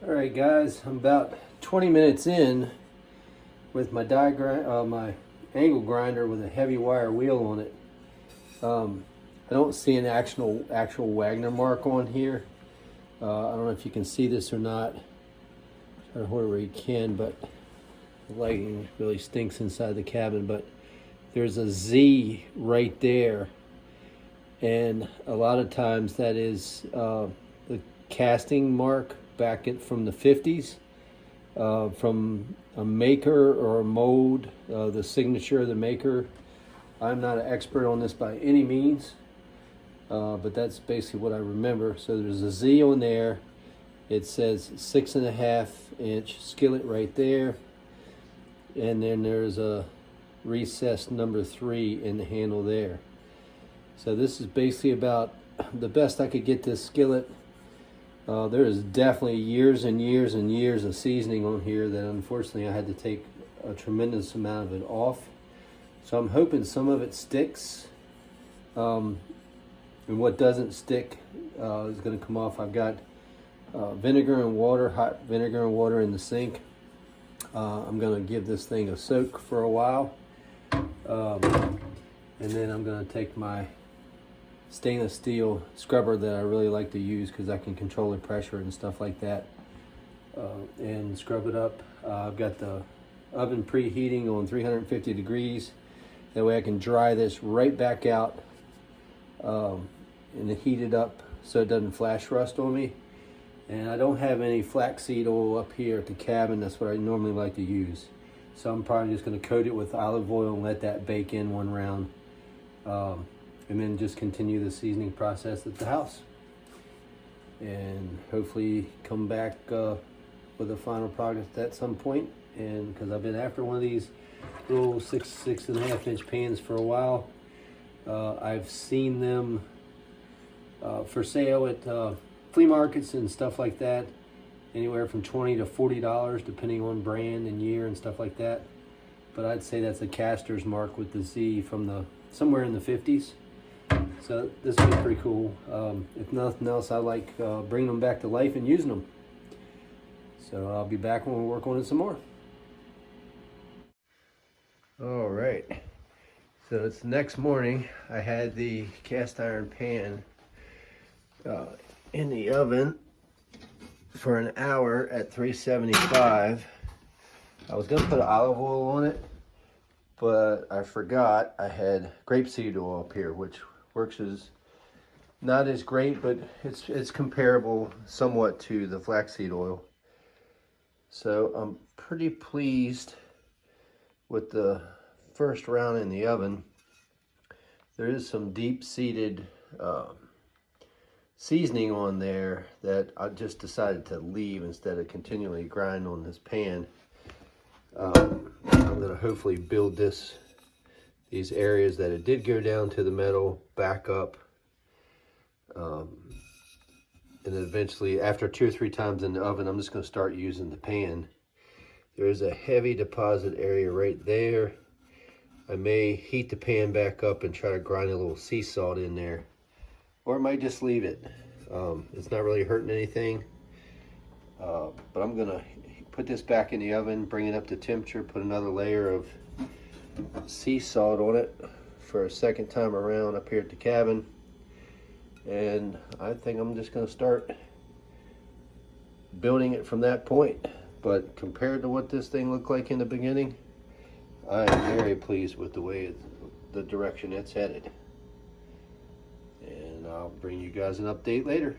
All right, guys, I'm about 20 minutes in with my my angle grinder with a heavy wire wheel on it. I don't see an actual Wagner mark on here. I don't know if you can see this or not. Try to hold it where you can, but the lighting really stinks inside the cabin. But there's a Z right there, and a lot of times that is the casting mark back from the 50s, from a maker or a mold, the signature of the maker. I'm not an expert on this by any means, but that's basically what I remember. So there's a Z on there. It says 6.5-inch skillet right there, and then there's a recessed number 3 in the handle there. So this is basically about the best I could get this skillet. There is definitely years and years and years of seasoning on here that unfortunately I had to take a tremendous amount of it off. So I'm hoping some of it sticks, and what doesn't stick is going to come off. I've got vinegar and water, hot vinegar and water in the sink. I'm going to give this thing a soak for a while, and then I'm going to take my stainless steel scrubber that I really like to use because I can control the pressure and stuff like that, and scrub it up. I've got the oven preheating on 350 degrees. That way I can dry this right back out and heat it up so it doesn't flash rust on me. And I don't have any flaxseed oil up here at the cabin. That's what I normally like to use. So I'm probably just going to coat it with olive oil and let that bake in one round. And then just continue the seasoning process at the house. And hopefully come back with a final product at some point. And because I've been after one of these little 6.5-inch pans for a while. I've seen them for sale at flea markets and stuff like that, anywhere from $20 to $40 depending on brand and year and stuff like that. But I'd say that's a caster's mark with the Z from somewhere in the 50s. So this would be pretty cool. If nothing else, I like bringing them back to life and using them. So I'll be back when we work on it some more. All right, so it's the next morning. I had the cast iron pan in the oven for an hour at 375. I was gonna put olive oil on it, but I forgot I had grapeseed oil up here, which works as not as great, but it's comparable somewhat to the flaxseed oil. So I'm pretty pleased with the first round in the oven. There is some deep-seated seasoning on there that I just decided to leave instead of continually grind on this pan. I'm going to hopefully build these areas that it did go down to the metal back up, and then eventually after 2 or 3 times in the oven, I'm just going to start using the pan. There's a heavy deposit area right there. I may heat the pan back up and try to grind a little sea salt in there, or I might just leave it. It's not really hurting anything, but I'm gonna put this back in the oven, bring it up to temperature, put another layer of sea salt on it for a second time around up here at the cabin, and I think I'm just gonna start building it from that point. But compared to what this thing looked like in the beginning, I am very pleased with the direction it's headed. And I'll bring you guys an update later.